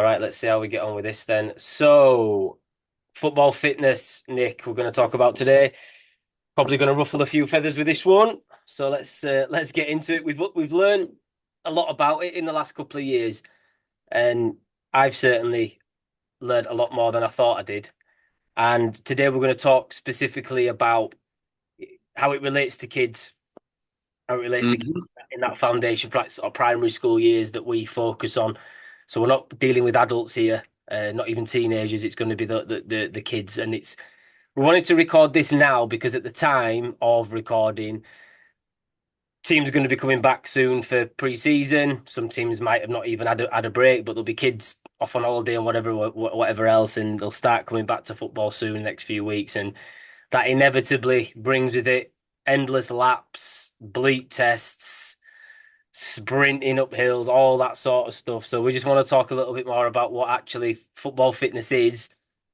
All right, let's see how we get on with this then. So, football fitness, Nick, we're going to talk about today. Probably going to ruffle a few feathers with this one. So let's get into it. We've learned a lot about it in the last couple of years, and I've certainly learned a lot more than I thought I did. And today we're going to talk specifically about how it relates to kids, how it relates to kids Mhm. in that foundation practice or primary school years that we focus on. So we're not dealing with adults here, not even teenagers. It's going to be the kids, and it's we wanted to record this now because at the time of recording, teams are going to be coming back soon for pre-season. Some teams might have not even had a break, but there'll be kids off on holiday and whatever else, and they'll start coming back to football soon in the next few weeks, and that inevitably brings with it endless laps, bleep tests, sprinting up hills, all that sort of stuff. So we just want to talk a little bit more about what actually football fitness is,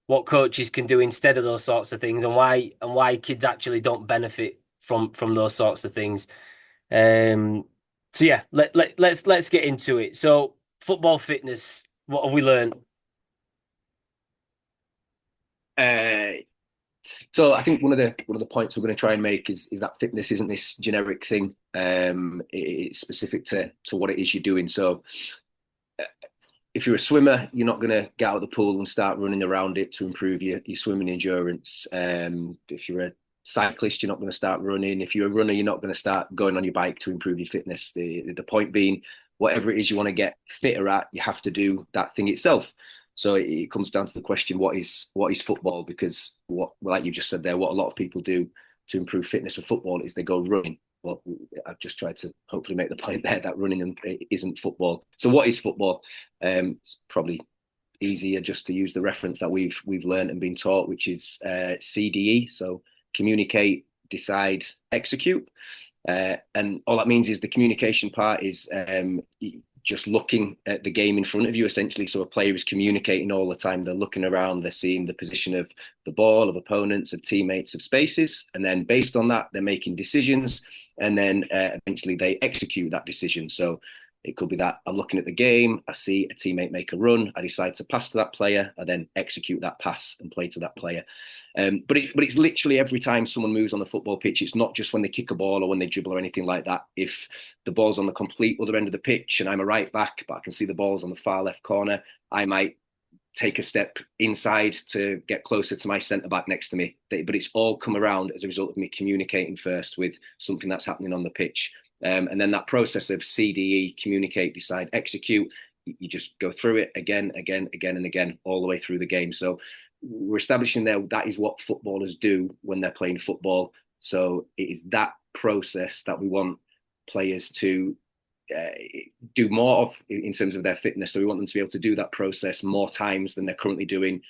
what coaches can do instead of those sorts of things, and why kids actually don't benefit from those sorts of things. Um, so yeah, let's get into it. So football fitness, what have we learned? Uh, so I think one of the points we're going to try and make is that fitness isn't this generic thing. It's specific to what it is you're doing. So uh, if you're a swimmer, you're not going to get out of the pool and start running around it to improve your swimming endurance. If you're a cyclist, you're not going to start running. If you're a runner, you're not going to start going on your bike to improve your fitness. The point being, whatever it is you want to get fitter at, you have to do that thing itself. So it comes down to the question: what is football? Because like you just said there, what a lot of people do to improve fitness for football is they go running. Well, I've just tried to hopefully make the point there that running isn't football. So what is football? It's probably easier just to use the reference that we've learned and been taught, which is CDE. So communicate, decide, execute. And all that means is the communication part is just looking at the game in front of you, essentially. So a player is communicating all the time. They're looking around, they're seeing the position of the ball, of opponents, of teammates, of spaces. And then based on that, they're making decisions. And then eventually they execute that decision. So it could be that I'm looking at the game, I see a teammate make a run, I decide to pass to that player, I then execute that pass and play to that player. But it's literally every time someone moves on the football pitch. It's not just when they kick a ball or when they dribble or anything like that. If the ball's on the complete other end of the pitch and I'm a right back, but I can see the ball's on the far left corner, I might take a step inside to get closer to my centre back next to me. But it's all come around as a result of me communicating first with something that's happening on the pitch. And then that process of CDE, communicate, decide, execute, you just go through it again, again, again, and again, all the way through the game. So we're establishing there that is what footballers do when they're playing football. So it is that process that we want players to uh, do more of in terms of their fitness. So we want them to be able to do that process more times than they're currently doing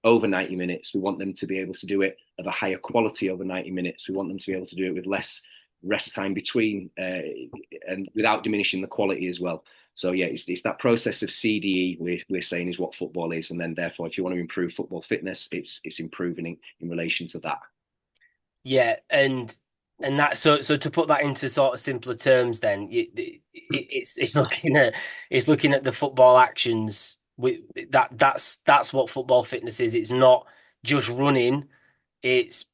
over 90 minutes. We want them to be able to do it of a higher quality over 90 minutes. We want them to be able to do it with less rest time between and without diminishing the quality as well. So yeah, it's that process of CDE we're saying is what football is, and then therefore, if you want to improve football fitness, it's improving in relation to that. Yeah, and that so to put that into sort of simpler terms, then it's looking at the football actions. That's what football fitness is. It's not just running. It's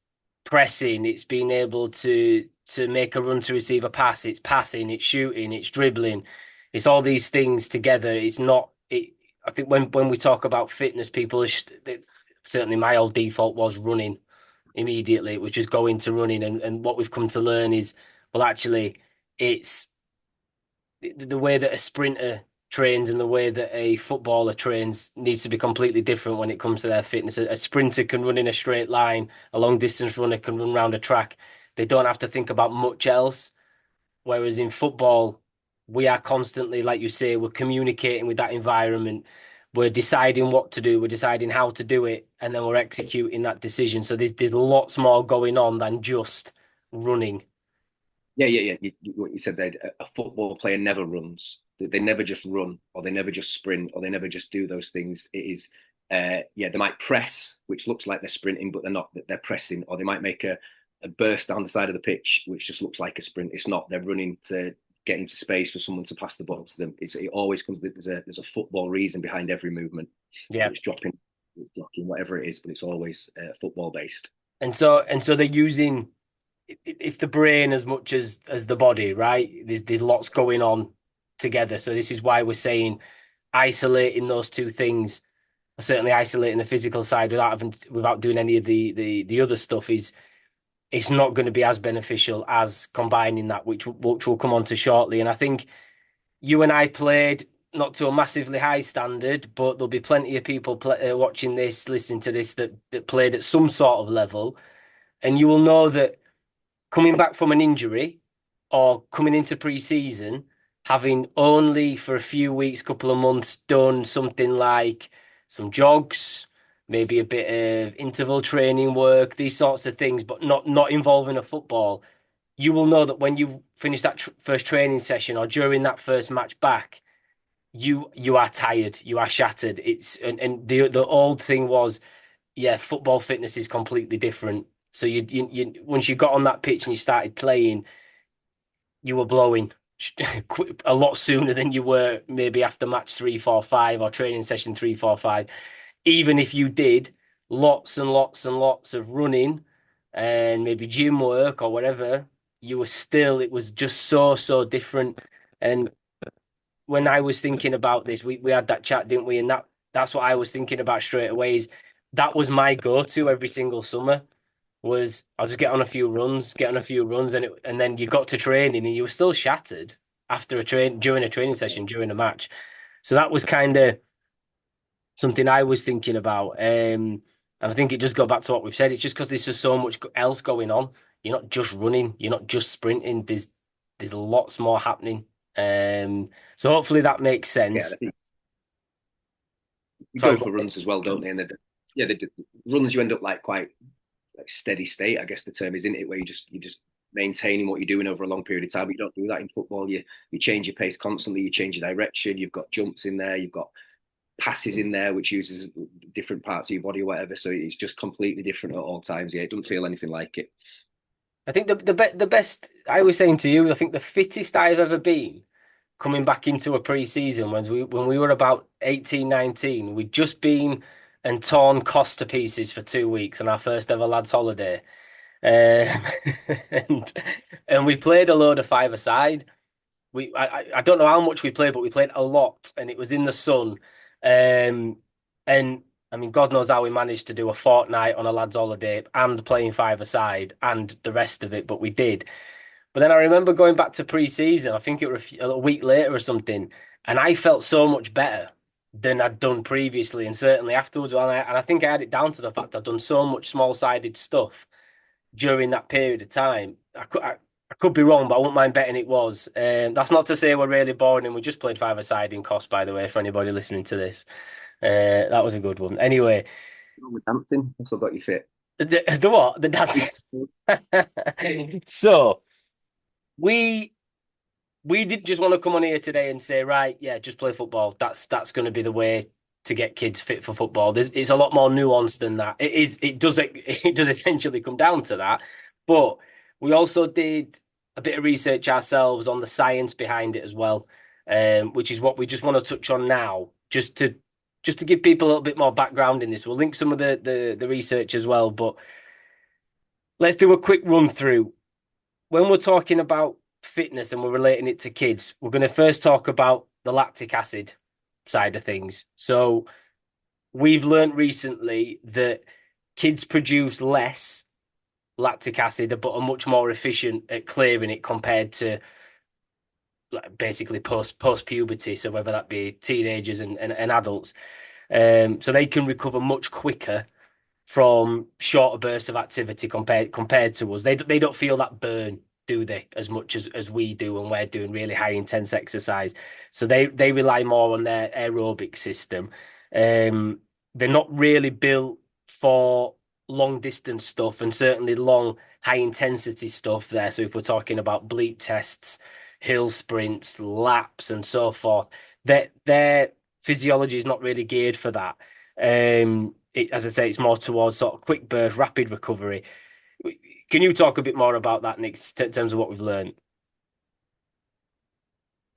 pressing. It's being able to make a run to receive a pass. It's passing. It's shooting. It's dribbling. It's all these things together. It's not. I think when we talk about fitness, people are certainly my old default was running immediately, which is going to running. And what we've come to learn is, well, actually, it's the way that a sprinter trains and the way that a footballer trains needs to be completely different when it comes to their fitness. A sprinter can run in a straight line, a long distance runner can run around a track. They don't have to think about much else. Whereas in football, we are constantly, like you say, we're communicating with that environment. We're deciding what to do, we're deciding how to do it, and then we're executing that decision. So there's lots more going on than just running. Yeah. What you said there, a football player never runs. They never just run, or they never just sprint, or they never just do those things. It is, yeah, they might press, which looks like they're sprinting, but they're not. They're pressing, or they might make a burst down the side of the pitch, which just looks like a sprint. It's not. They're running to get into space for someone to pass the ball to them. It always comes. There's a football reason behind every movement. Yeah. It's dropping, it's blocking, whatever it is, but it's always football based. And so they're using it's the brain as much as the body, right? There's lots going on together. So this is why we're saying isolating those two things, certainly isolating the physical side without doing any of the other stuff is it's not going to be as beneficial as combining that, which we'll come on to shortly. And I think you and I played not to a massively high standard, but there'll be plenty of people watching this, listening to this that played at some sort of level, and you will know that coming back from an injury or coming into pre-season, having only for a few weeks, couple of months done something like some jogs, maybe a bit of interval training work, these sorts of things, but not involving a football, you will know that when you finish that first training session or during that first match back, you are tired, you are shattered. And the old thing was, yeah, football fitness is completely different. So you once you got on that pitch and you started playing, you were blowing a lot sooner than you were maybe after match 3, 4, 5 or training session 3, 4, 5. Even if you did lots and lots and lots of running and maybe gym work or whatever, you were still, it was just so different. And when I was thinking about this, we had that chat, didn't we? And that's what I was thinking about straight away is that was my go-to every single summer was I'll just get on a few runs, and then you got to training and you were still shattered after during a training session during a match. So that was kind of something I was thinking about. And I think it just go back to what we've said. It's just because there's just so much else going on. You're not just running, you're not just sprinting. There's lots more happening. So hopefully that makes Yeah, sense. you Sorry, go go for on. runs as well, don't they? And yeah, the runs you end up like quite like steady state. I guess the term is, isn't it, where you're just maintaining what you're doing over a long period of time. But you don't do that in football. You change your pace constantly. You change your direction. You've got jumps in there. You've got passes in there, which uses different parts of your body or whatever. So it's just completely different at all times. Yeah, it doesn't feel anything like it. I think the best I was saying to you, I think the fittest I've ever been coming back into a pre-season when we were about 18, 19, we'd just been and torn Costa to pieces for 2 weeks on our first ever lads holiday. Um, and and we played a load of five-a-side. I don't know how much we played, but we played a lot, and it was in the sun. And I mean, God knows how we managed to do a fortnight on a lads' holiday and playing five-a-side and the rest of it, but we did. But then I remember going back to pre-season. I think it was a week later or something, and I felt so much better than I'd done previously, and certainly afterwards. And I think I had it down to the fact I'd done so much small-sided stuff during that period of time. I could be wrong, but I wouldn't mind betting it was. That's not to say we're really boring and we just played five-a-side in cost, by the way, for anybody listening to this. That was a good one. Anyway, With dancing, that's what got you fit. the what? The dance. So we we didn't just want to come on here today and say, right, yeah, just play football. That's going to be the way to get kids fit for football. It's a lot more nuanced than that. It does essentially come down to that. But we also did a bit of research ourselves on the science behind it as well, which is what we just want to touch on now, just to give people a little bit more background in this. We'll link some of the research as well, but let's do a quick run through when we're talking about fitness and we're relating it to kids, we're going to first talk about the lactic acid side of things. So we've learned recently that kids produce less lactic acid, but are much more efficient at clearing it compared to like basically post puberty. So whether that be teenagers and adults, so they can recover much quicker from shorter bursts of activity compared to us. They don't feel that burn, do they, as much as we do when we're doing really high intense exercise. So they rely more on their aerobic system. They're not really built for long distance stuff and certainly long high intensity stuff there. So if we're talking about bleep tests, hill sprints, laps, and so forth, their physiology is not really geared for that. As I say, it's more towards sort of quick burst, rapid recovery. Can you talk a bit more about that, Nick, in terms of what we've learned?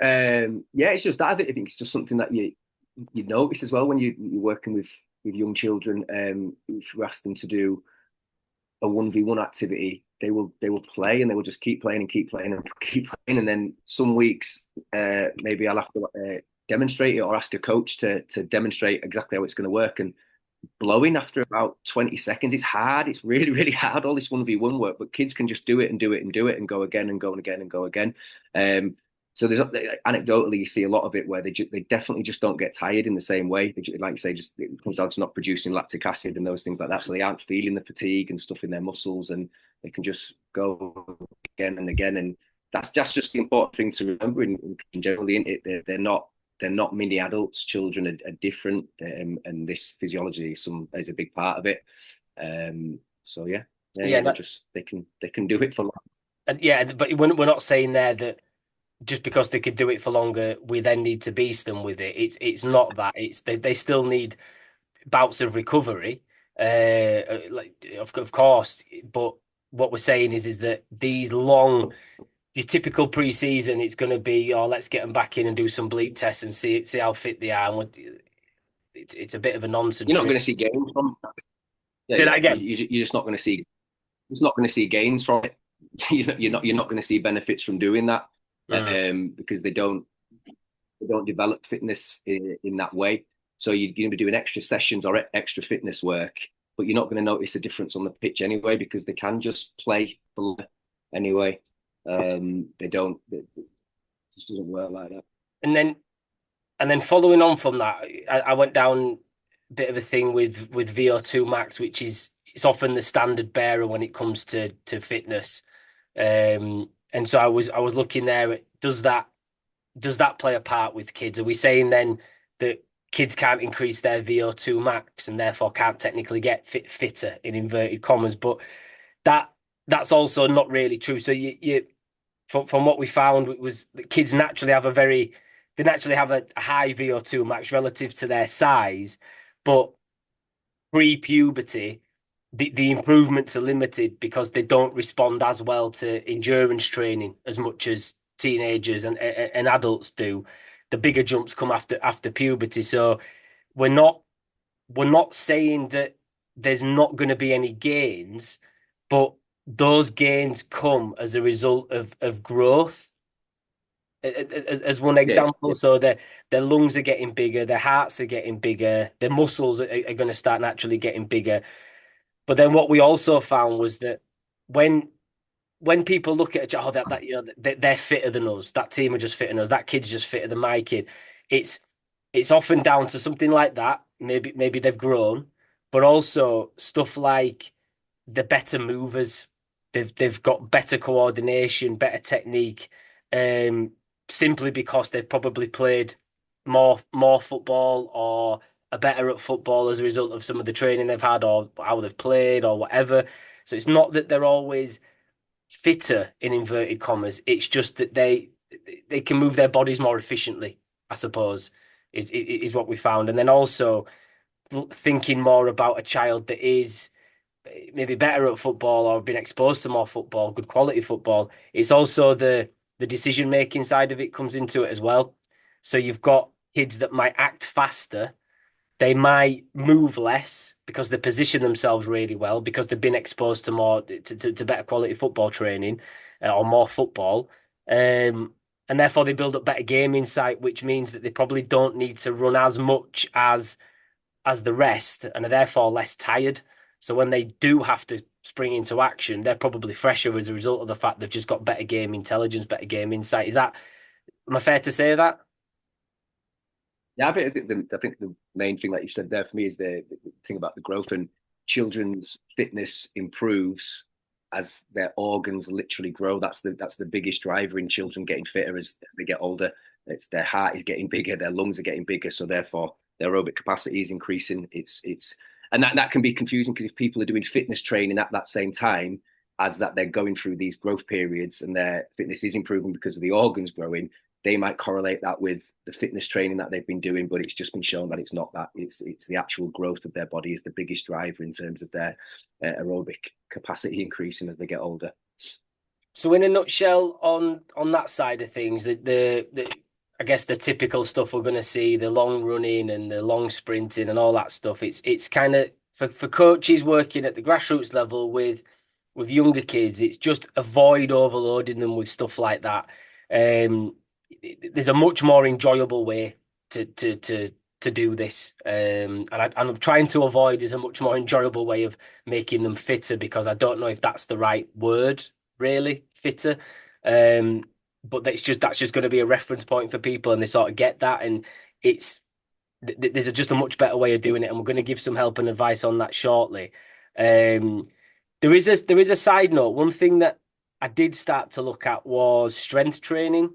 Yeah, it's just that. I think it's just something that you notice as well when you're working with young children. If you ask them to do a 1v1 activity, they will play and they will just keep playing and keep playing and keep playing. And then some weeks, maybe I'll have to demonstrate it or ask a coach to demonstrate exactly how it's going to work. And blowing after about 20 seconds, it's hard. It's really, really hard, all this 1v1 work, but kids can just do it and do it and do it and go again and go again and go again. So there's anecdotally, you see a lot of it where they definitely just don't get tired in the same way. They, like you say, just it comes down to not producing lactic acid and those things like that. So they aren't feeling the fatigue and stuff in their muscles, and they can just go again and again. And that's just the important thing to remember in generally. They're not mini adults. Children are different, and this physiology is a big part of it. So Yeah, they just they can do it for long. and yeah, but we're not saying there that just because they could do it for longer, we then need to beast them with it. It's not that. It's they still need bouts of recovery, like of course. But what we're saying is that these long, the typical pre-season, it's going to be, oh, let's get them back in and do some bleep tests and see how fit they are. And it's a bit of a You're nonsense, not really. going to see gains from. Yeah, Say that yeah. again. You're just not going to see. It's not going to see gains from it. You're not going to see benefits from doing that, Mm. because they don't develop fitness in that way. So you're going to be doing extra sessions or extra fitness work, but you're not going to notice a difference on the pitch anyway because they can just play anyway. They don't. It just doesn't work like that. And then following on from that, I went down a bit of a thing with VO2 max, which is it's often the standard bearer when it comes to fitness. And so I was looking there at does that play a part with kids? Are we saying then that kids can't increase their VO2 max and therefore can't technically get fitter in inverted commas? But that that's also not really true. So you from what we found it was that kids naturally have they naturally have a high VO2 max relative to their size, but pre-puberty, the improvements are limited because they don't respond as well to endurance training as much as teenagers and adults do. The bigger jumps come after puberty. So we're not we're not saying that there's not going to be any gains, but those gains come as a result of growth. As one Yeah, example, yeah, so their lungs are getting bigger, their hearts are getting bigger, their muscles are going to start naturally getting bigger. But then what we also found was that when people look at that they're fitter than us, that team are just fitter than us, that kid's just fitter than my kid. It's it's often down to something like that. Maybe they've grown, but also stuff like the better movers. They've got better coordination, better technique, um, simply because they've probably played more football or are better at football as a result of some of the training they've had or how they've played or whatever. So it's not that they're always fitter in inverted commas. It's just that they can move their bodies more efficiently, I suppose, is what we found. And then also thinking more about a child that is maybe better at football or been exposed to more football, good quality football. It's also the decision making side of it comes into it as well. So you've got kids that might act faster, they might move less because they position themselves really well because they've been exposed to more to better quality football training or more football. And therefore they build up better game insight, which means that they probably don't need to run as much as the rest and are therefore less tired. So when they do have to spring into action, they're probably fresher as a result of the fact they've just got better game intelligence, better game insight. Am I fair to say that? yeah. I think the main thing that you said there for me is the thing about the growth, and children's fitness improves as their organs literally grow. That's the biggest driver in children getting fitter as they get older. It's their heart is getting bigger, their lungs are getting bigger, so therefore their aerobic capacity is increasing. It's and that can be confusing because if people are doing fitness training at that same time as that they're going through these growth periods and their fitness is improving because of the organs growing, they might correlate that with the fitness training that they've been doing, but it's just been shown that it's not that. It's the actual growth of their body is the biggest driver in terms of their aerobic capacity increasing as they get older. So in a nutshell, on that side of things, I guess the typical stuff we're going to see, the long running and the long sprinting and all that stuff. It's kind of for coaches working at the grassroots level with younger kids. It's just avoid overloading them with stuff like that. Um, there's a much more enjoyable way to to to to do this, and I'm trying to avoid is a much more enjoyable way of making them fitter because I don't know if that's the right word, really, fitter. Um, but that's just going to be a reference point for people, and they sort of get that, and it's there's just a much better way of doing it, and we're going to give some help and advice on that shortly. Um, there is a side note. One thing that I did start to look at was strength training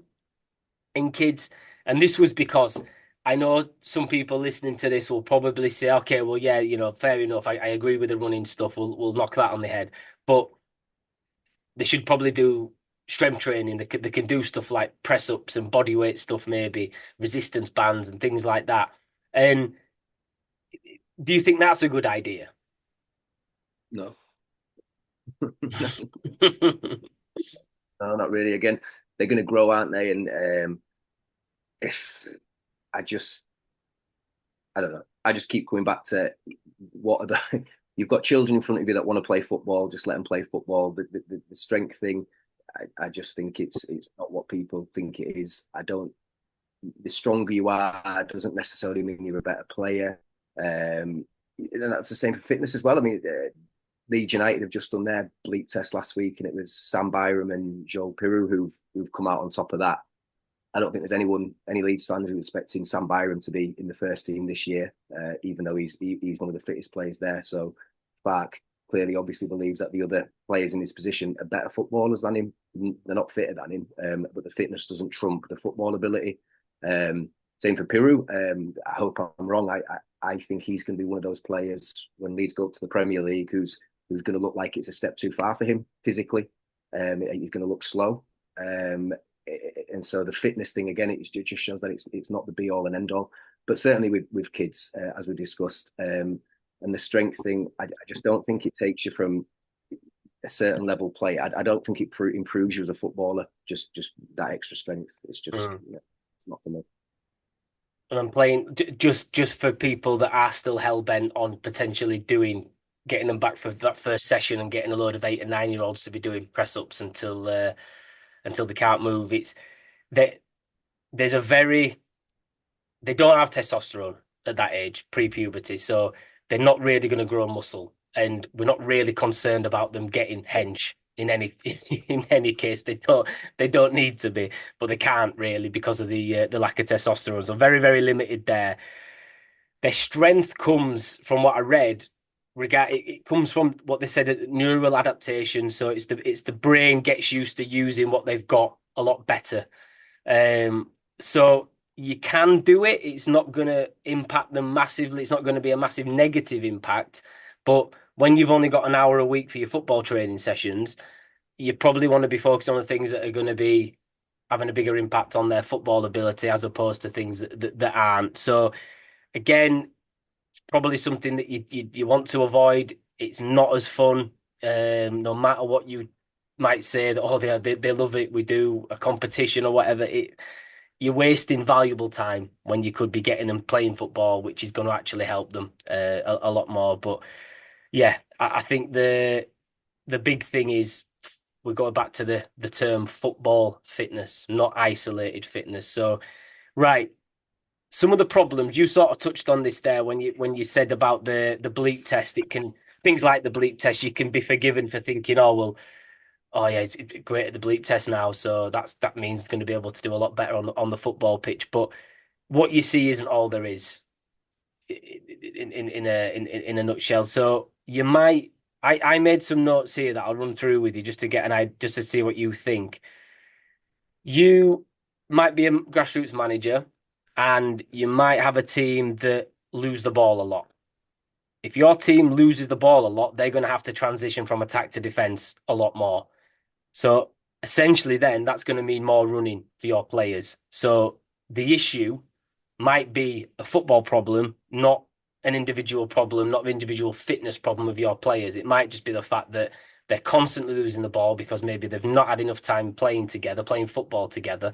in kids, and this was because I know some people listening to this will probably say, "Okay, well, yeah, fair enough. I agree with the running stuff. We'll knock that on the head," but they should probably do strength training. They can do stuff like press ups and body weight stuff, maybe resistance bands and things like that. And do you think that's a good idea? No, no, no, not really. Again, they're going to grow, aren't they? And if I just, I don't know. I just keep coming back to what are the. You've got children in front of you that want to play football. Just let them play football. The strength thing, I just think it's not what people think it is. I don't. The stronger you are doesn't necessarily mean you're a better player. And that's the same for fitness as well. I mean, Leeds United have just done their bleep test last week, and it was Sam Byram and Joel Piroux who've come out on top of that. I don't think there's any Leeds fans who are expecting Sam Byram to be in the first team this year, even though he's one of the fittest players there. So Fark clearly, obviously believes that the other players in his position are better footballers than him. They're not fitter than him, but the fitness doesn't trump the football ability. Same for Piroux. I hope I'm wrong. I think he's going to be one of those players when Leeds go up to the Premier League who's going to look like it's a step too far for him physically. He's going to look slow. And so the fitness thing again, it just shows that it's not the be all and end all. But certainly with kids, as we discussed, and the strength thing, I just don't think it takes you from a certain level play. I don't think it improves you as a footballer. Just that extra strength. It's just Mm. it's not for me. And I'm playing just for people that are still hell bent on potentially getting them back for that first session and getting a load of 8 and 9 year olds to be doing press ups until they can't move. It's that there's a very they don't have testosterone at that age, pre-puberty, so they're not really going to grow muscle, and we're not really concerned about them getting hench in any in any case. They don't need to be, but they can't really because of the lack of testosterone. So very very limited there. Their strength comes from what I read. It comes from what they said neural adaptation. So it's the brain gets used to using what they've got a lot better. So you can do it. It's not going to impact them massively. It's not going to be a massive negative impact. But when you've only got an hour a week for your football training sessions, you probably want to be focused on the things that are going to be having a bigger impact on their football ability as opposed to things that aren't. So again, probably something that you want to avoid. It's not as fun, no matter what you might say that they love it. We do a competition or whatever. You're wasting valuable time when you could be getting them playing football, which is going to actually help them a lot more. But yeah, I think the big thing is we go back to the term football fitness, not isolated fitness. So right, some of the problems you sort of touched on this there when you said about the bleep test. It can things like the bleep test, you can be forgiven for thinking, oh well, oh yeah, it's great at the bleep test now, so that means it's going to be able to do a lot better on the football pitch. But what you see isn't all there is in a nutshell. So you might I made some notes here that I'll run through with you just to get an idea, just to see what you think. You might be a grassroots manager and you might have a team that lose the ball a lot. If your team loses the ball a lot, they're going to have to transition from attack to defense a lot more. So essentially, then that's going to mean more running for your players. So the issue might be a football problem, not an individual problem, not an individual fitness problem of your players. It might just be the fact that they're constantly losing the ball because maybe they've not had enough time playing together, playing football together.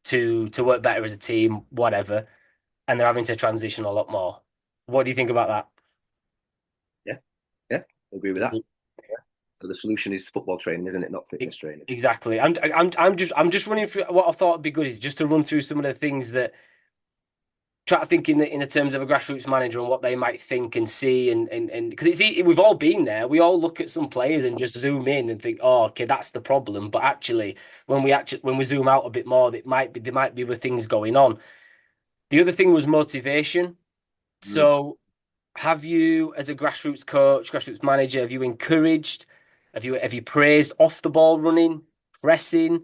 to work better as a team, whatever, and they're having to transition a lot more. What do you think about Yeah, yeah, I agree with that. that? So the solution is football training, isn't it? Not fitness training. Exactly. I'm just running through what I thought would be good is just to run through some of the things that try to think in the terms of a grassroots manager and what they might think and see and because we've all been there. We all look at some players and just zoom in and think, oh, okay, that's the problem. But actually, when we zoom out a bit more, there might be other things going on. The other thing was motivation. Mm. So have you, as a grassroots coach, grassroots manager, have you encouraged, have you praised off the ball running, pressing?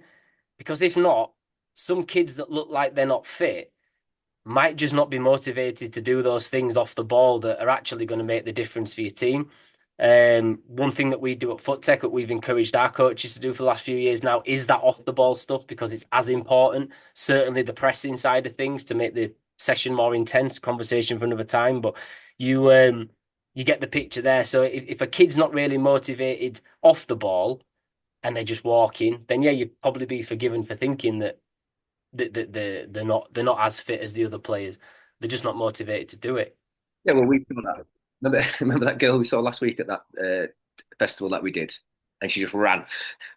Because if not, some kids that look like they're not fit might just not be motivated to do those things off the ball that are actually going to make the difference for your team. One thing that we do at Foot Tech that we've encouraged our coaches to do for the last few years now is that off the ball stuff because it's as important. Certainly the pressing side of things to make the session more intense. Conversation for another time, but you get the picture there. So if a kid's not really motivated off the ball and they're just walking, then yeah, you'd probably be forgiven for thinking that they're not as fit as the other players. They're just not motivated to do it. Yeah, well, we saw that. Remember, remember that girl we saw last week at that festival that we did, and she just ran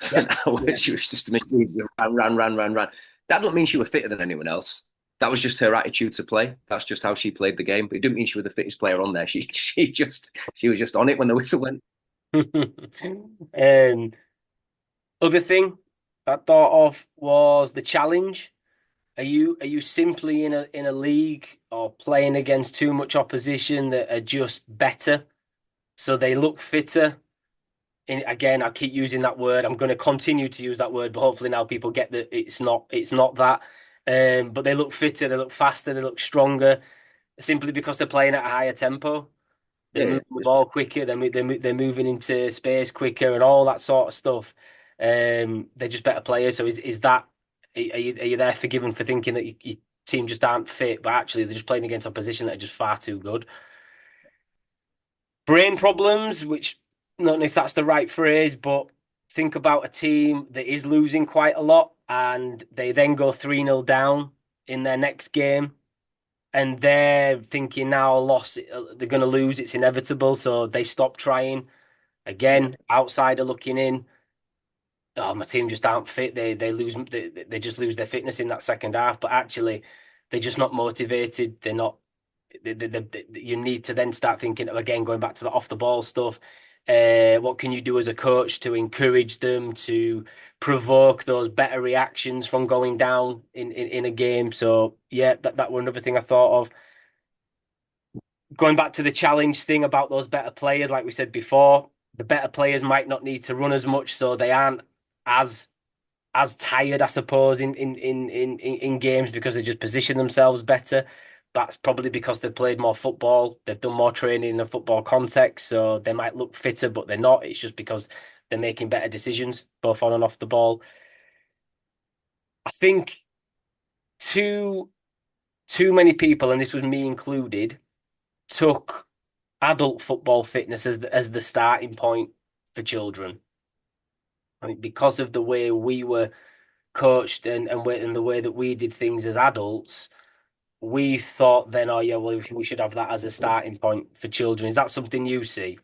for Yeah, an hour. yeah. She was just a machine. She ran. That didn't mean she was fitter than anyone else. That was just her attitude to play. That's just how she played the game. But it didn't mean she was the fittest player on there. She was just on it when the whistle went. Other thing I thought of was the challenge. Are you simply in a league or playing against too much opposition that are just better, so they look fitter? And again, I keep using that word. I'm going to continue to use that word, but hopefully now people get that it's not that. But they look fitter, they look faster, they look stronger, simply because they're playing at a higher tempo. They're Yeah, yeah. moving the ball quicker. They're moving into space quicker and all that sort of stuff. They're just better players. So is that are you there forgiven for thinking that your team just aren't fit, but actually they're just playing against opposition that are just far too good? Brain problems, which I don't know if that's the right phrase, but think about a team that is losing quite a lot and they then go 3-0 down in their next game and they're thinking now loss they're going to lose, it's inevitable, so they stop trying. Yeah. Again, outsider looking in, oh, my team just aren't fit. They just lose their fitness in that second half, but actually they're just not motivated. They're not you need to then start thinking of, again, going back to the off the ball stuff. What can you do as a coach to encourage them to provoke those better reactions from going down in a game? So yeah, that were another thing I thought of. Going back to the challenge thing about those better players, like we said before, the better players might not need to run as much, so they aren't as tired, I suppose, in games because they just position themselves better. That's probably because they've played more football, they've done more training in a football context, so they might look fitter, but they're not. It's just because they're making better decisions, both on and off the ball. I think too too many people, and this was me included, took adult football fitness as the starting point for children. I mean, because of the way we were coached and the way that we did things as adults, we thought then, oh yeah, well we should have that as a starting point for children. Is that something you see?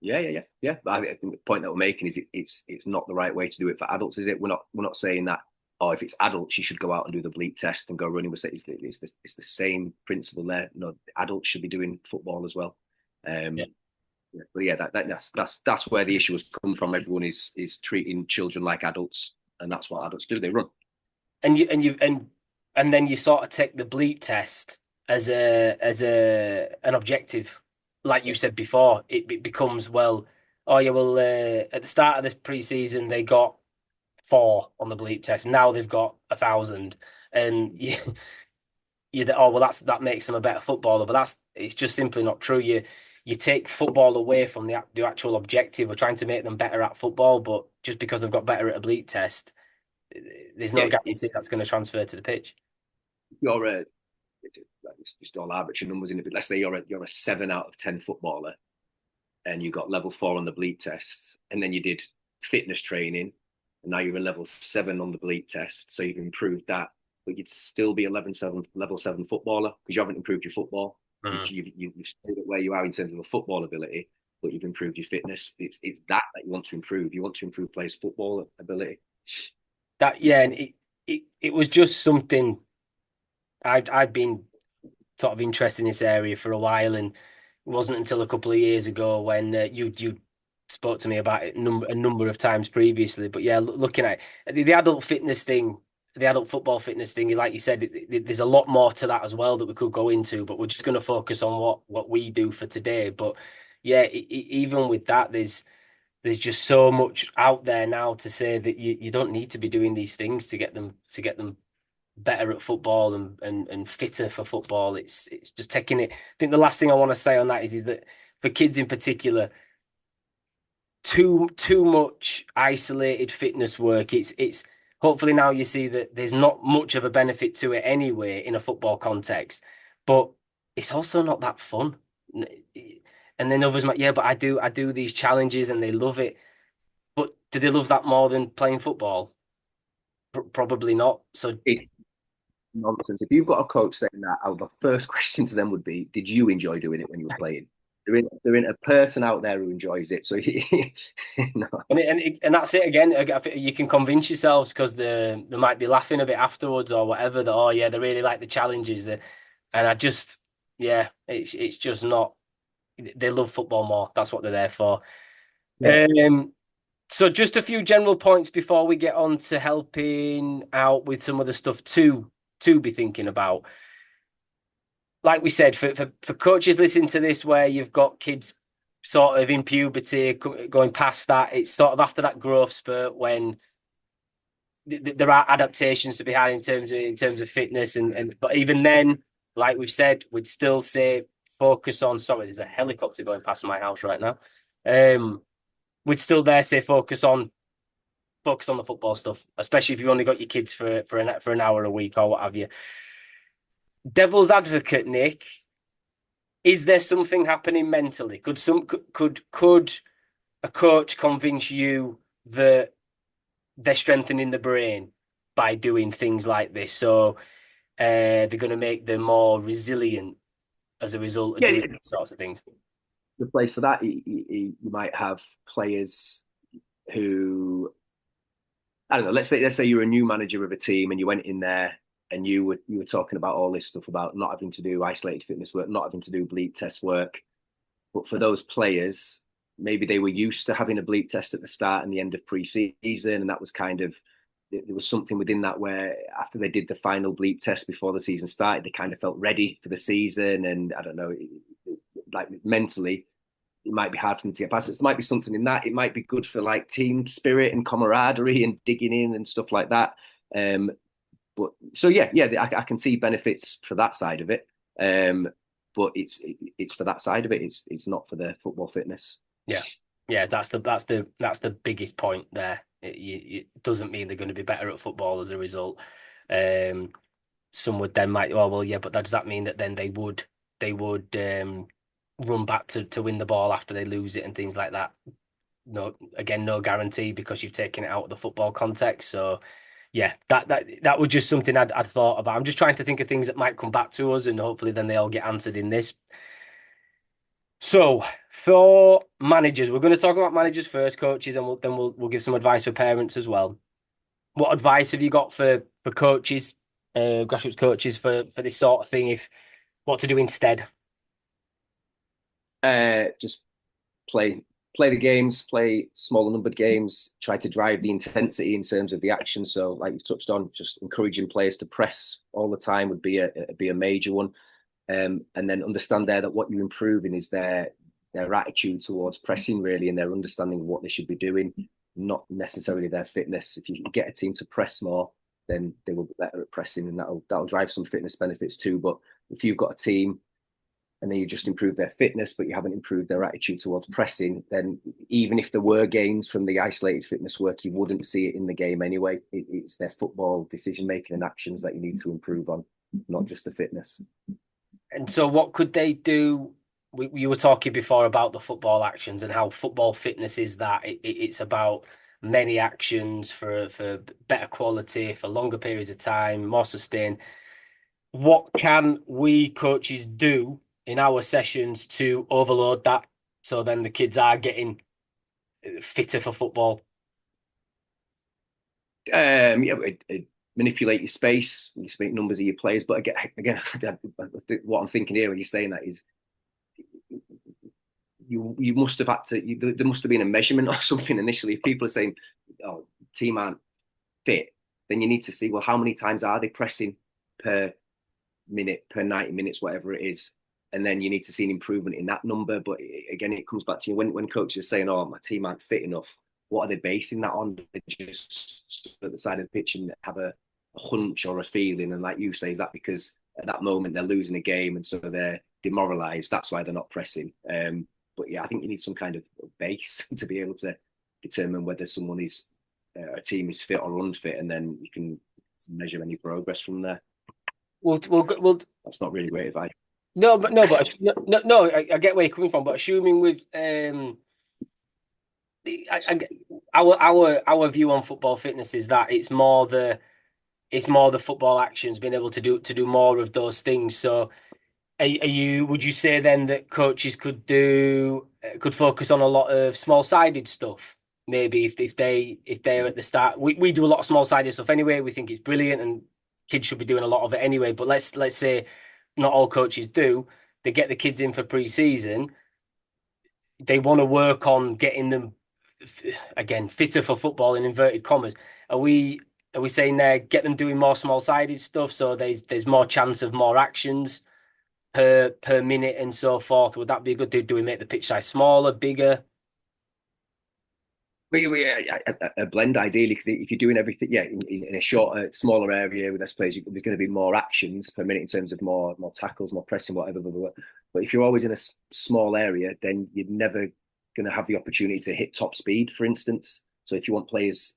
Yeah. But I think the point that we're making is it's not the right way to do it for adults, is it? We're not saying that. Oh, if it's adults, you should go out and do the bleep test and go running. It's the same principle there. No, adults should be doing football as well. Yeah. But yeah, that's where the issue has come from. Everyone is treating children like adults, and that's what adults do. They run. And then you sort of take the bleep test as a an objective, like you said before. It becomes, well, oh yeah, well at the start of this preseason they got 4 on the bleep test. Now they've got 1,000, and oh well, that makes them a better footballer. But it's just simply not true. You take football away from the actual objective. We're trying to make them better at football, but just because they've got better at a bleep test, there's no Yeah, guarantee that's going to transfer to the pitch. you're a it's just all arbitrary numbers in it. But let's say you're a 7 out of 10 footballer, and you got level 4 on the bleep tests, and then you did fitness training, and now you're a level 7 on the bleep test, so you've improved that, but you'd still be a level 7 footballer because you haven't improved your football. Mm. You've stayed at where you are in terms of a football ability, but you've improved your fitness. It's that you want to improve. You want to improve players' football ability. That yeah, and it was just something I'd been sort of interested in this area for a while, and it wasn't until a couple of years ago when you spoke to me about it a number of times previously. But yeah, looking at the adult fitness thing, the adult football fitness thing, like you said, there's a lot more to that as well that we could go into. But we're just going to focus on what we do for today. But yeah, even with that, there's just so much out there now to say that you don't need to be doing these things to get them better at football and fitter for football. It's just taking it. I think the last thing I want to say on that is that for kids in particular, too much isolated fitness work. It's hopefully now you see that there's not much of a benefit to it anyway in a football context, but it's also not that fun. And then others might, yeah, but I do these challenges and they love it. But do they love that more than playing football? Probably not. So It's nonsense. If you've got a coach saying that, the first question to them would be, "Did you enjoy doing it when you were playing?" There ain't a person out there who enjoys it. So no. and that's it again. You can convince yourselves because they might be laughing a bit afterwards or whatever. That oh yeah, they really like the challenges. And I just yeah, it's just not. They love football more. That's what they're there for. Yeah. Um, so just a few general points before we get on to helping out with some of the stuff to be thinking about. Like we said, for coaches listening to this, where you've got kids sort of in puberty, going past that, it's sort of after that growth spurt when there are adaptations to be had in terms of fitness, and but even then, like we've said, we'd still say focus on. Sorry, there's a helicopter going past my house right now. We'd still there say focus on the football stuff, especially if you've only got your kids for an hour a week or what have you. Devil's advocate, Nick, is there something happening mentally? Could a coach convince you that they're strengthening the brain by doing things like this? So they're going to make them more resilient as a result of Yeah, doing these sorts of things. the place for that, you might have players who, I don't know. Let's say you're a new manager of a team and you went in there and you were talking about all this stuff about not having to do isolated fitness work, not having to do bleep test work. But for those players, maybe they were used to having a bleep test at the start and the end of pre-season, and that was kind of, there was something within that where after they did the final bleep test before the season started, they kind of felt ready for the season, and I don't know, like mentally it might be hard for them to get past it. It might be something in that. It might be good for like team spirit and camaraderie and digging in and stuff like that. Um, but so yeah, I can see benefits for that side of it. But it's for that side of it. It's not for the football fitness. Yeah, yeah, that's the biggest point there. It doesn't mean they're going to be better at football as a result. Um, some would then might, oh well, yeah, but does that mean that then they would run back to win the ball after they lose it and things like that? No, again, no guarantee because you've taken it out of the football context. So yeah, that was just something I'd thought about. I'm just trying to think of things that might come back to us, and hopefully then they all get answered in this. So for managers, we're going to talk about managers first, coaches, and we'll give some advice for parents as well. What advice have you got for coaches, grassroots coaches for this sort of thing? If what to do instead? Just play play the games, play smaller numbered games, try to drive the intensity in terms of the action. So, like you've touched on, just encouraging players to press all the time would be a major one. And then understand there that what you're improving is their attitude towards pressing really, and their understanding of what they should be doing, not necessarily their fitness. If you can get a team to press more, then they will be better at pressing, and that'll drive some fitness benefits too. But if you've got a team and then you just improve their fitness, but you haven't improved their attitude towards pressing, then even if there were gains from the isolated fitness work, you wouldn't see it in the game anyway. It's their football decision making and actions that you need to improve on, not just the fitness. And so, what could they do? You were talking before about the football actions and how football fitness is that it's about. many actions for better quality, for longer periods of time, more sustained. What can we coaches do in our sessions to overload that so then the kids are getting fitter for football? Yeah, manipulate your space, you speak numbers of your players. But again, what I'm thinking here when you're saying that is you must have had to. There must have been a measurement or something initially. If people are saying, "Oh, team aren't fit," then you need to see, well, how many times are they pressing per minute, per 90 minutes, whatever it is. And then you need to see an improvement in that number. But again, it comes back to you when coaches are saying, "Oh, my team aren't fit enough." What are they basing that on? They just at the side of the pitch and have a hunch or a feeling. And like you say, is that because at that moment they're losing a game and so they're demoralised? That's why they're not pressing. But yeah, I think you need some kind of base to be able to determine whether someone is a team is fit or unfit, and then you can measure any progress from there. We'll That's not really great advice. no, I get where you're coming from, but assuming with our view on football fitness is that it's more the football actions, being able to do more of those things. So, are you would you say then that coaches could focus on a lot of small sided stuff? Maybe if they're at the start, we do a lot of small sided stuff anyway. We think it's brilliant, and kids should be doing a lot of it anyway. But let's say not all coaches do. They get the kids in for pre-season. They want to work on getting them again fitter for football in inverted commas. Are we are we saying there get them doing more small sided stuff so there's more chance of more actions per minute and so forth? Would that be a good thing? Do we make the pitch size smaller, bigger? A blend ideally, because if you're doing everything, yeah, in a shorter, smaller area with less players, there's going to be more actions per minute in terms of more tackles, more pressing, whatever. But if you're always in a small area, then you're never going to have the opportunity to hit top speed, for instance. So if you want players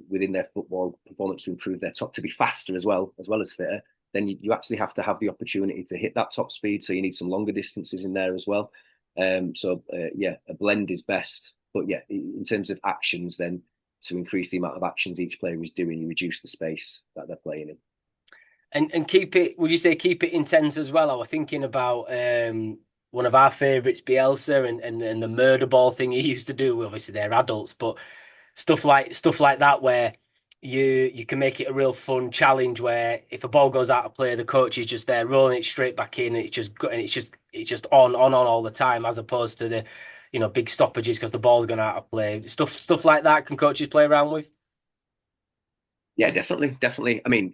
within their football performance to improve their top, to be faster as well as fitter, then you actually have to have the opportunity to hit that top speed. So you need some longer distances in there as well. Yeah, a blend is best. But yeah, in terms of actions, then to increase the amount of actions each player is doing, you reduce the space that they're playing in. And keep it, would you say keep it intense as well? I was thinking about one of our favourites, Bielsa, and the murder ball thing he used to do. Obviously, they're adults, but stuff like that where you can make it a real fun challenge where if a ball goes out of play, the coach is just there rolling it straight back in, and it's just on all the time, as opposed to the big stoppages because the ball's gone out of play. Stuff like that can coaches play around with? Yeah, definitely. I mean,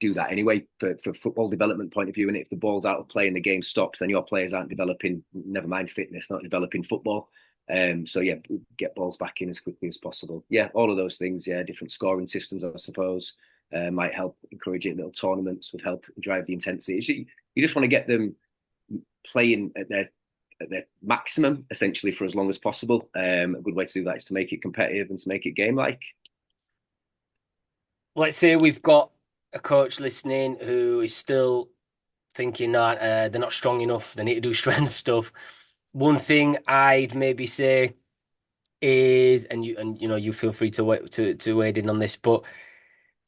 do that anyway for football development point of view. And if the ball's out of play and the game stops, then your players aren't developing, never mind fitness, not developing football. So yeah, get balls back in as quickly as possible. Yeah, all of those things. Yeah, different scoring systems, I suppose, might help encourage it. Little tournaments would help drive the intensity. You just want to get them playing at their maximum, essentially, for as long as possible. A good way to do that is to make it competitive and to make it game like. Let's say we've got a coach listening who is still thinking that they're not strong enough, they need to do strength stuff. One thing I'd maybe say is, and you feel free to wade in on this, but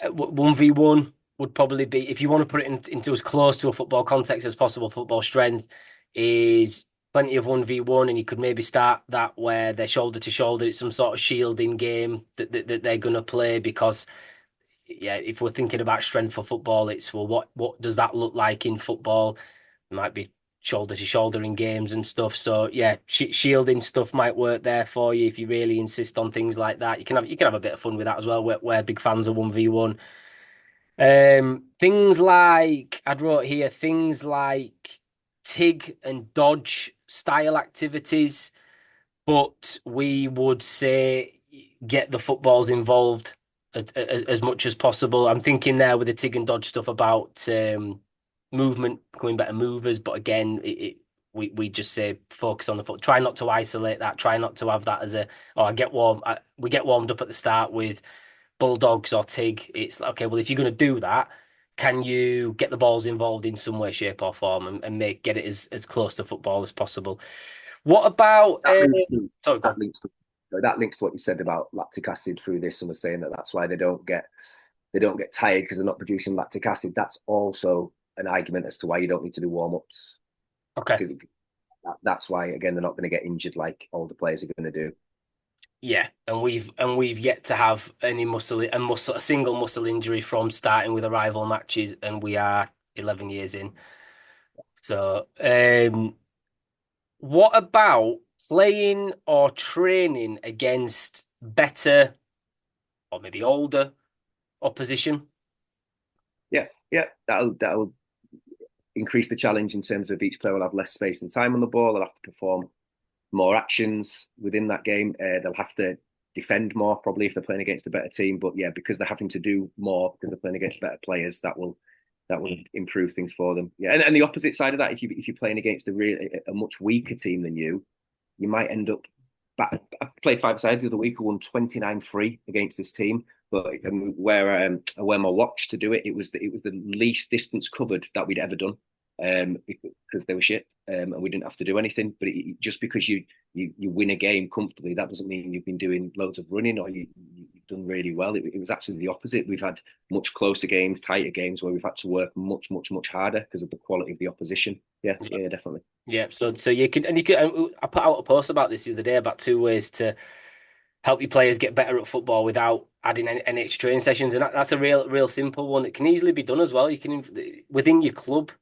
1v1 would probably be, if you want to put it into as close to a football context as possible. Football strength is plenty of 1v1, and you could maybe start that where they're shoulder to shoulder. It's some sort of shielding game that they're going to play, because yeah, if we're thinking about strength for football, it's, well, what does that look like in football? It might be shoulder to shoulder in games and stuff. So yeah, shielding stuff might work there for you if you really insist on things like that. You can have a bit of fun with that as well. We're big fans of 1v1. Things like, I'd wrote here, things like TIG and dodge style activities, but we would say get the footballs involved as much as possible. I'm thinking there with the TIG and dodge stuff about movement, becoming better movers, but again, we just say focus on the foot. Try not to isolate that. Try not to have that as we get warmed up at the start with bulldogs or TIG. It's like, okay, well, if you're going to do that, can you get the balls involved in some way, shape, or form, and get it as close to football as possible? What about? That links to, Sorry, go that on. links to So that links to what you said about lactic acid through this, and was saying that that's why they don't get tired because they're not producing lactic acid. That's also an argument as to why you don't need to do warm ups, Okay. because that's why again they're not going to get injured like all the players are going to do. Yeah, and we've yet to have any a single muscle injury from starting with arrival matches, and we are 11 years in. So, what about playing or training against better or maybe older opposition? Yeah, yeah, that'll increase the challenge in terms of each player will have less space and time on the ball. They'll have to perform more actions within that game. They'll have to defend more probably if they're playing against a better team. But yeah, because they're having to do more because they're playing against better players, that will improve things for them. Yeah, and the opposite side of that, if you're playing against a much weaker team than you might end up. I played five-a-side the other week. We won 29-3 against this team, but where I wear my watch to do it, it was the least distance covered that we'd ever done, because they were shit, and we didn't have to do anything. But just because you win a game comfortably, that doesn't mean you've been doing loads of running or you've done really well. It was actually the opposite. We've had much closer games, tighter games where we've had to work much, much, much harder because of the quality of the opposition. Yeah, yeah, definitely. Yeah, so you could. I put out a post about this the other day about two ways to help your players get better at football without adding any extra training sessions, and that's a real simple one. It can easily be done as well. You can within your club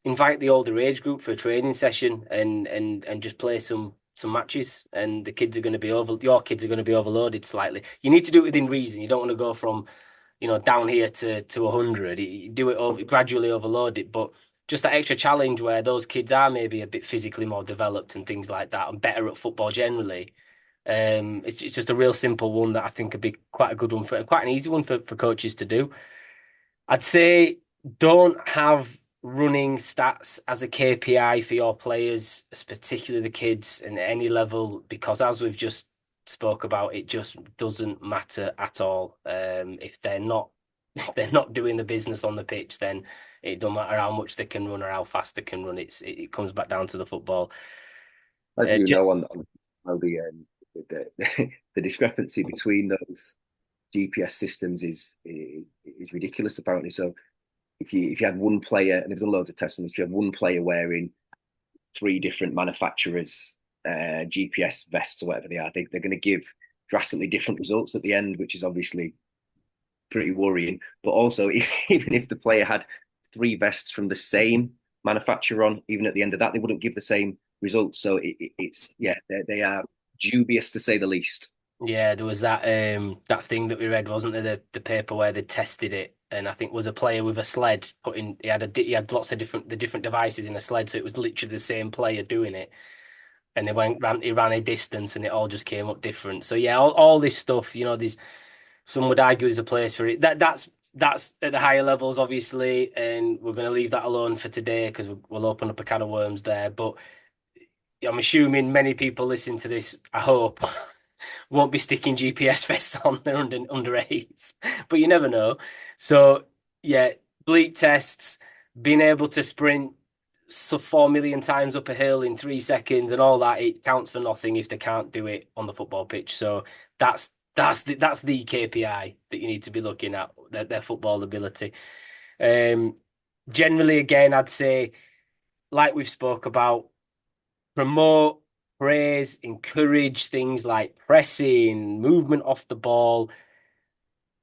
invite the older age group for a training session and just play some matches, and the kids are going to be over your kids are going to be overloaded slightly. You need to do it within reason. You don't want to go from down here to 100. You do it over gradually overload it, but just that extra challenge where those kids are maybe a bit physically more developed and things like that and better at football generally. It's just a real simple one that I think could be quite a good one for quite an easy one for coaches to do. I'd say don't have running stats as a KPI for your players, particularly the kids and at any level, because as we've just spoke about, it just doesn't matter at all. If they're not if they're not doing the business on the pitch, then it don't matter how much they can run or how fast they can run. It comes back down to the football. As Uh, you j- know, on how the discrepancy between those GPS systems is ridiculous. Apparently, so if you had one player, and they've done loads of tests on this, if you had one player wearing three different manufacturers' GPS vests or whatever they are, they're going to give drastically different results at the end, which is obviously pretty worrying. But also, even if the player had three vests from the same manufacturer on, even at the end of that, they wouldn't give the same results. So it's yeah, they are dubious to say the least. yeah, there was that thing that we read, wasn't there? The paper where they tested it, and I think was a player with a sled putting he had lots of different devices in a sled, so it was literally the same player doing it. And he ran a distance and it all just came up different. So yeah, all this stuff, there's some would argue there's a place for it. That's at the higher levels, obviously, and we're going to leave that alone for today because we'll open up a can of worms there. But I'm assuming many people listening to this, I hope, won't be sticking GPS vests on their under eights, but you never know. So yeah, bleep tests, being able to sprint so 4 million times up a hill in 3 seconds and all that, it counts for nothing if they can't do it on the football pitch. So that's the KPI that you need to be looking at, their football ability. Um, Generally, again, I'd say, like we've spoke about, promote, praise, encourage things like pressing, movement off the ball,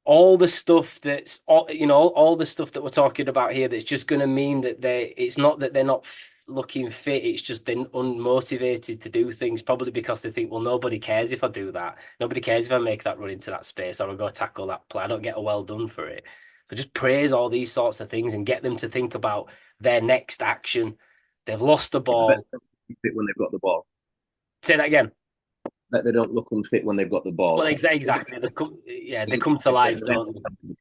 all the stuff that's all the stuff that we're talking about here that's just going to mean that it's not that they're not looking fit, it's just they're unmotivated to do things, probably because they think, well, nobody cares if I do that, nobody cares if I make that run into that space or I go tackle that play, I don't get a well done for it. So just praise all these sorts of things and get them to think about their next action. They've lost the ball. Fit when they've got the ball. Say that again. That they don't look unfit when they've got the ball. Well, exactly. They come to life, don't they?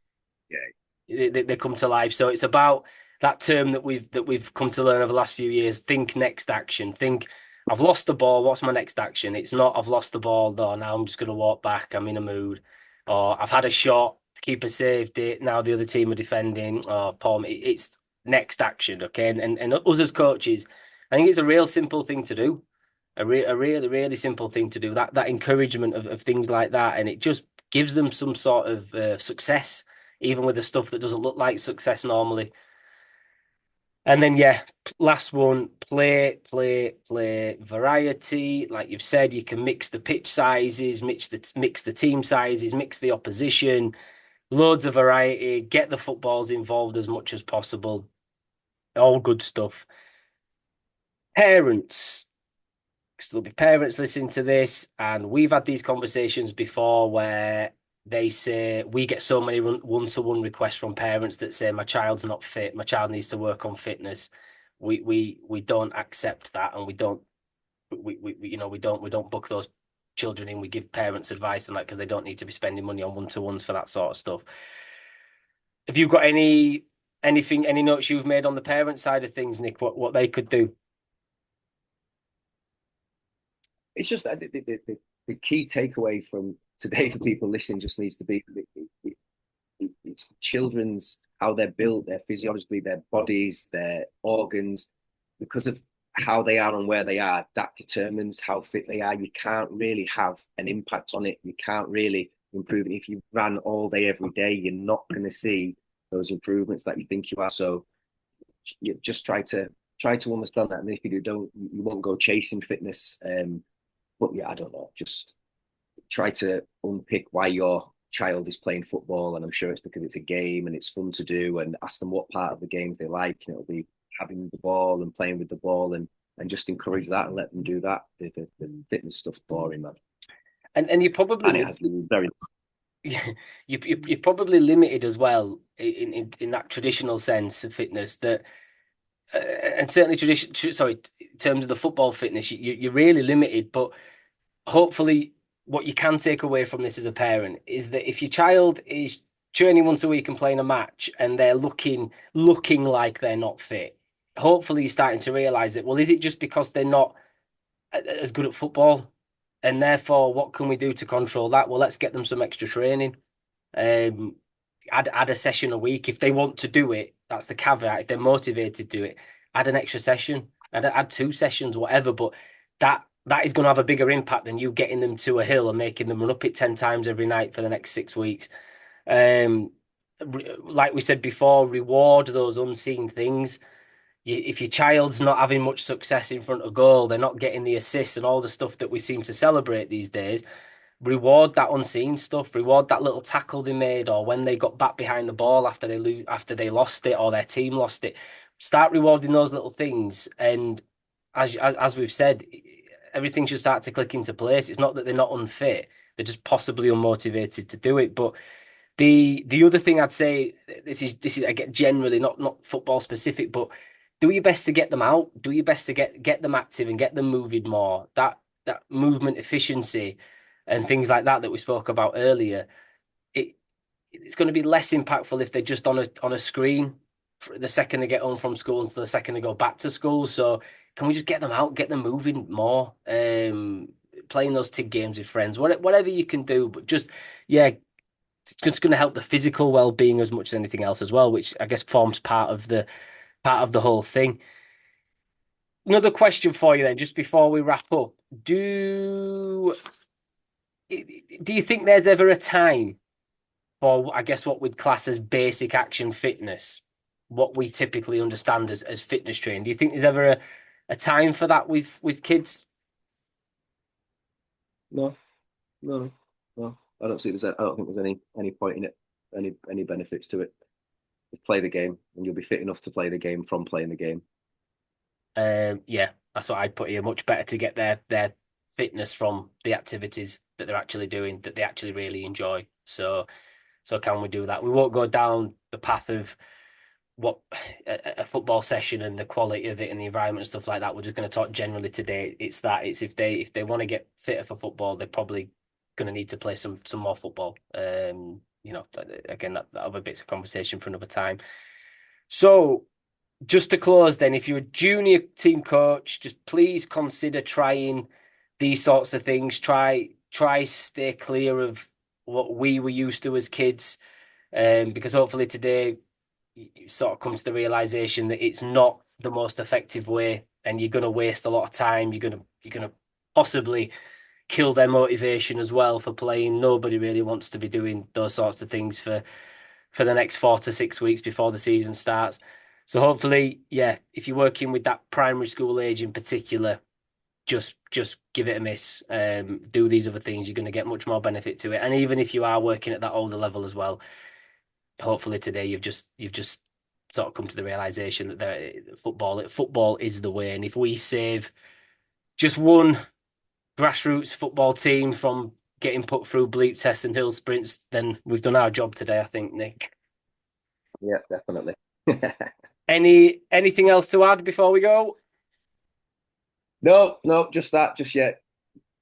Yeah, They come to life. So it's about that term that we've come to learn over the last few years. Think next action. Think I've lost the ball. What's my next action? It's not I've lost the ball though. Now I'm just going to walk back. I'm in a mood. Or I've had a shot. The keeper saved it. Now the other team are defending. Or Paul, it's next action. Okay, and us as coaches, I think it's a real simple thing to do. A really, really simple thing to do. That encouragement of things like that, and it just gives them some sort of success, even with the stuff that doesn't look like success normally. And then yeah, last one, play variety. Like you've said, you can mix the pitch sizes, mix the team sizes, mix the opposition, loads of variety, get the footballs involved as much as possible. All good stuff. Parents, because there'll be parents listening to this, and we've had these conversations before where they say we get so many one-to-one requests from parents that say my child's not fit, my child needs to work on fitness. We don't accept that, and we don't book those children in. We give parents advice and that because they don't need to be spending money on one-to-ones for that sort of stuff. Have you got any notes you've made on the parent side of things, Nick? What they could do? It's just that the key takeaway from today for people listening just needs to be it's children's how they're built, their physiologically, their bodies, their organs, because of how they are and where they are, that determines how fit they are. You can't really have an impact on it. You can't really improve it. If you ran all day, every day, you're not going to see those improvements that you think you are. So you just try to understand that. And if you do, don't you won't go chasing fitness. But yeah, I don't know. Just try to unpick why your child is playing football, and I'm sure it's because it's a game and it's fun to do. And ask them what part of the games they like, and it'll be having the ball and playing with the ball, and just encourage that and let them do that. The fitness stuff's boring, man, And you're probably and it has been very. you're probably limited as well in that traditional sense of fitness that and certainly in terms of the football fitness you're really limited, but hopefully what you can take away from this as a parent is that if your child is training once a week and playing a match and they're looking like they're not fit, hopefully you're starting to realize that, well, is it just because they're not as good at football, and therefore what can we do to control that? Well, let's get them some extra training. um add a session a week if they want to do it. That's the caveat. If they're motivated to do it, add an extra session, add two sessions, whatever. But that is going to have a bigger impact than you getting them to a hill and making them run up it 10 times every night for the next 6 weeks. Um, like we said before, reward those unseen things. If your child's not having much success in front of goal, they're not getting the assists and all the stuff that we seem to celebrate these days. Reward that unseen stuff. Reward that little tackle they made, or when they got back behind the ball after they lost it, or their team lost it. Start rewarding those little things, and as we've said, everything should start to click into place. It's not that they're not unfit; they're just possibly unmotivated to do it. But the other thing I'd say, this is again generally not football specific, but do your best to get them out. Do your best to get them active and get them moving more. That movement efficiency and things like that we spoke about earlier. It it's going to be less impactful if they're just on a screen for the second they get home from school until the second they go back to school. So can we just get them out, get them moving more, playing those TIG games with friends, whatever you can do, but just yeah, it's just going to help the physical well-being as much as anything else as well, which I guess forms part of the whole thing. Another question for you then, just before we wrap up. Do do you think there's ever a time for, I guess, what we'd class as basic action fitness, what we typically understand as fitness training? Do you think there's ever a time for that with kids? No, no, no. I don't see there's. I don't think there's any point in it, any benefits to it. Just play the game, and you'll be fit enough to play the game from playing the game. Yeah, that's what I'd put here. Much better to get their fitness from the activities that they're actually doing, that they actually really enjoy. So can we do that? We won't go down the path of what a football session and the quality of it and the environment and stuff like that. We're just going to talk generally today. It's if they want to get fitter for football, they're probably going to need to play some more football. Again, that other bits of conversation for another time. So just to close, then, if you're a junior team coach, just please consider trying these sorts of things. Try stay clear of what we were used to as kids, because hopefully today you sort of come to the realization that it's not the most effective way, and you're going to waste a lot of time. You're going to possibly kill their motivation as well for playing. Nobody really wants to be doing those sorts of things for the next 4 to 6 weeks before the season starts. So hopefully, yeah, if you're working with that primary school age in particular, just give it a miss. Do these other things, you're going to get much more benefit to it. And even if you are working at that older level as well, hopefully today you've just sort of come to the realization that football is the way. And if we save just one grassroots football team from getting put through bleep tests and hill sprints, then we've done our job today, I think, Nick. Yeah, definitely. Anything else to add before we go? No, no, just that, just yet.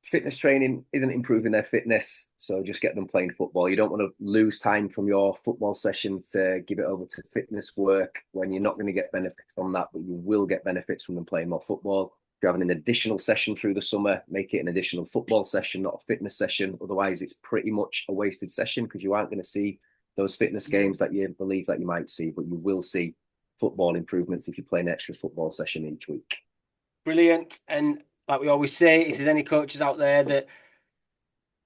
Fitness training isn't improving their fitness, so just get them playing football. You don't want to lose time from your football session to give it over to fitness work when you're not going to get benefits from that, but you will get benefits from them playing more football. If you're having an additional session through the summer, make it an additional football session, not a fitness session. Otherwise, it's pretty much a wasted session because you aren't going to see those fitness games that you believe that you might see, but you will see football improvements if you play an extra football session each week. Brilliant. And like we always say, if there's any coaches out there that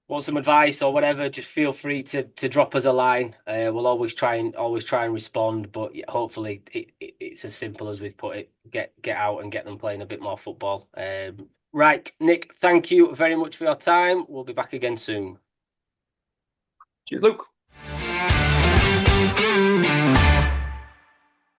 want some advice or whatever, just feel free to drop us a line. We'll always try and respond. But yeah, hopefully it's as simple as we've put it. Get out and get them playing a bit more football. Right, Nick, thank you very much for your time. We'll be back again soon. Cheers, Luke.